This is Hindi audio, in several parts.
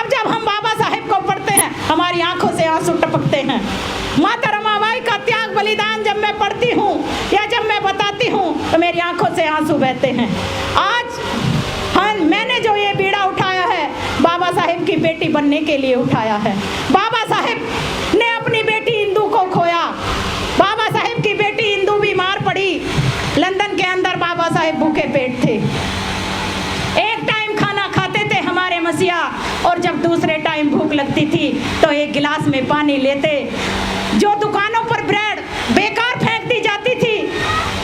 अब जब हम बाबा साहेब को पढ़ते हैं हमारी आंखों से आंसू टपकते हैं। माता रमाबाई का त्याग बलिदान जब मैं पढ़ती हूँ या जब मैं बताती हूँ तो मेरी आंखों से आंसू बहते हैं। आज हाँ, मैंने जो ये बीड़ा उठाया है बाबा साहेब की बेटी बनने के लिए उठाया है। बाबा साहेब ने अपनी बेटी इंदू को खोया। बाबा साहेब की बेटी इंदू बीमार पड़ी। लंदन के अंदर बाबा साहेब भूखे पेट थे। एक टाइम खाना खाते थे हमारे मसीहा, और जब दूसरे टाइम भूख लगती थी तो एक गिलास में पानी लेते। जो दुकानों पर ब्रेड बेकार फेंक दी जाती थी,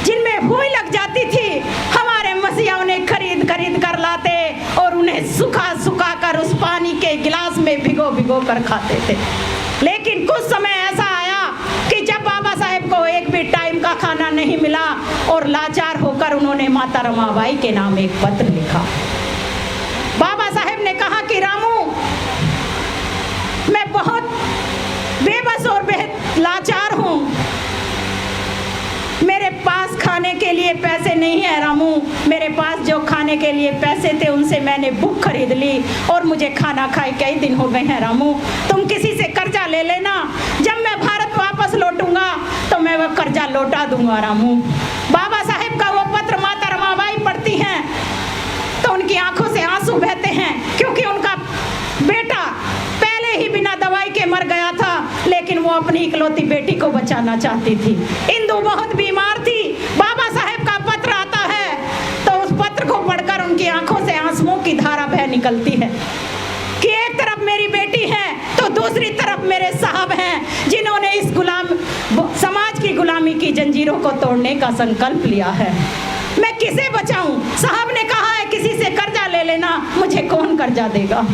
जिनमें हुई लग जाती थी, हमारे मसीहा उन्हें खरीद कर लाते और उन्हें सुखा कर उस पानी के गिलास में भिगो कर खाते थे। लेकिन कुछ समय ऐसा आया कि जब बाबा साहेब को एक भी टाइम का खाना नहीं मिला और लाचार होकर उन्होंने माता रमाबाई के नाम एक पत्र लिखा। बाबा साहेब ने कहा कि रामू, मैं बहुत बेबस और बेहद लाचार हूँ, मेरे पास खाने के लिए पैसे नहीं है रामू। मेरे पास जो खाने के लिए पैसे थे उनसे मैंने बुक खरीद ली और मुझे खाना खाए कई दिन हो गए हैं रामू। तुम किसी से कर्जा ले लेना, जब मैं भारत वापस लौटूंगा तो मैं वह कर्जा लौटा दूंगा रामू। बाबा साहेब का वो पत्र माता रमाबाई पढ़ती हैं तो उनकी आंखों से आंसू बहते हैं, क्योंकि उनका बेटा पहले ही बिना दवाई के मर गया था, लेकिन वो अपनी इकलौती बेटी को बचाना चाहती थी। इंदू बहुत बीमार थी। बाबा साहेब का पत्र आता है तो उस पत्र को पढ़कर उनकी आंखों से आंसुओं की धारा बह निकलती है कि एक तरफ मेरी बेटी है तो दूसरी तरफ मेरे साहब हैं, जिन्होंने इस समाज की गुलामी की जंजीरों को तोड़ने का संकल्प लिया है। मैं किसे बचाऊं? साहब ने कहा है किसी से कर्जा ले लेना, मुझे कौन कर्जा देगा?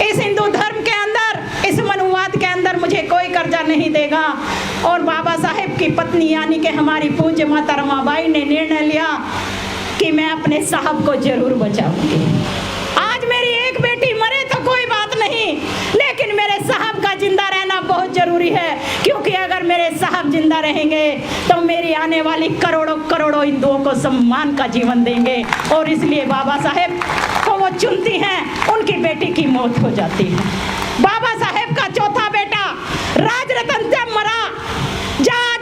इस हिंदू धर्म के अंदर, इस मनुवाद के अंदर मुझे कोई कर्जा नहीं देगा। और बाबा साहेब की पत्नी यानी कि हमारी पूज्य माता रमाबाई ने निर्णय लिया कि मैं अपने साहब को जरूर बचाऊंगी। आज मेरी एक बेटी मरे तो कोई बात नहीं, लेकिन मेरे साहब का जिंदा रहना बहुत जरूरी है, क्योंकि अगर मेरे साहब जिंदा रहेंगे तो मेरी आने वाली करोड़ों हिंदुओं को सम्मान का जीवन देंगे। और इसलिए बाबा साहेब को वो चुनती हैं, उनकी बेटी की मौत हो जाती है। बाबा साहेब का चौथा बेटा राजरतन जब मरा,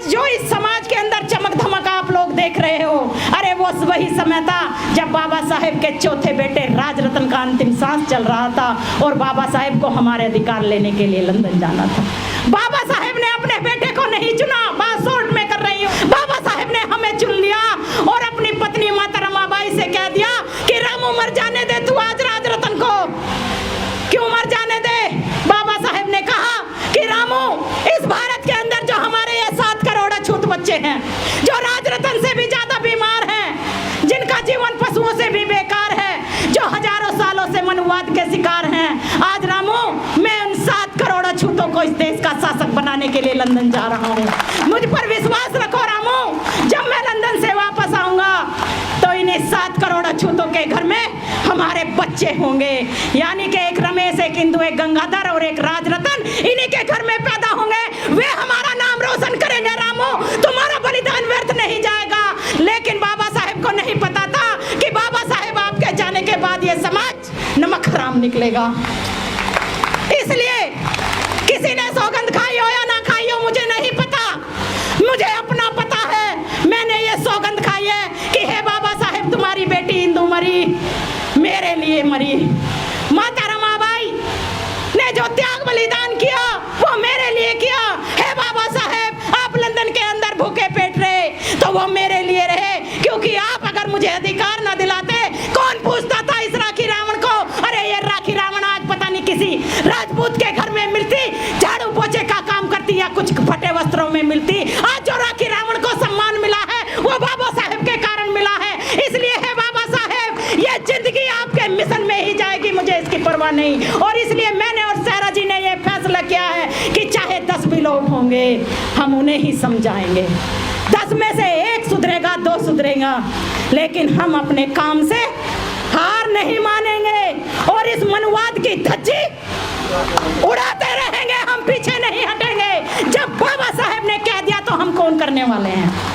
जो इस समाज के अंदर चमक धमक आप लोग देख रहे हो, अरे वो वही समय था जब बाबा साहेब के चौथे बेटे राजरतन का अंतिम सांस चल रहा था और बाबा साहेब को हमारे अधिकार लेने के लिए लंदन जाना था। बाबा साहेब ने अपने बेटे को नहीं चुना, बात शॉर्ट में कर रही हूँ। बाबा साहेब ने हमें चुन लिया और अपनी पत्नी माता रमाबाई से कह दिया कि रामू मर जाने दे तू आज राजरतन को। क्यों मर जाने दे? बाबा साहेब ने कहा कि रामू, इस भारत के अंदर जो हमारे ये 7 करोड़ अछूत बच्चे हैं, जो राजरतन से भी ज्यादा बीमार हैं, जिनका जीवन पशुओं से भी बेकार है, जो हजारों सालों से मनुवाद के शिकार हैं, आज रामू मैं उन 7 करोड़ अछूतों को इस देश का शासक बनाने के लिए लंदन जा रहा हूँ। मुझ पर विश्वास रखो रामू, जब मैं लंदन से वापस आऊंगा तो इन्हें 7 करोड़ अछूतों के घर में हमारे बच्चे होंगे, यानी कि एक रमेश, एक इंदू, एक गंगाधर और एक राजरतन इन्हीं के घर में पैदा होंगे। वे हमारा नाम रोशन करेंगे रामू, तुम्हारा बलिदान व्यर्थ नहीं जाएगा। लेकिन बाबा साहेब को नहीं पता था कि बाबा साहेब आपके जाने के बाद ये समाज नमक हराम निकलेगा। इसलिए किसी ने सौगंध खाई हो या ना खाई हो मुझे नहीं पता, मुझे अपना पता है। मैंने ये सौगंध खाई है कि हे बाबा साहेब, तुम्हारी बेटी इंदू मरी, मेरे लिए मरी। माता रमाबाई ने जो त्याग बलिदान किया वो मेरे लिए किया। हे बाबा साहेब, आप लंदन के अंदर भूखे पेट रहे तो वो मेरे लिए रहे, क्योंकि आप अगर मुझे अधिकार न दिलाते, कौन पूछता था इस राखी रावण को? अरे ये राखी रावण आज पता नहीं किसी राजपूत के घर में मिलती, झाड़ू पोछे का काम करती या कुछ फटे वस्त्रों में मिलती। आज जो राखी रावण को सम्मान मिला है वो बाबा साहेब के कारण मिला है। इसलिए है बाबा साहेब, ये जिंदगी आपके मिशन में ही जाएगी, मुझे इसकी परवाह नहीं। और इसलिए मैंने और सहरा जी ने ये फैसला किया है कि चाहे 10 भी लोग होंगे हम उन्हें ही समझाएंगे। 10 में से 1 सुधरेगा, 2 सुधरेगा, लेकिन हम अपने काम से हार नहीं मानेंगे और इस मनुवाद की धज्जी उड़ाते रहेंगे, हम पीछे नहीं हटेंगे। जब बाबा साहेब ने कह दिया तो हम कौन करने वाले हैं?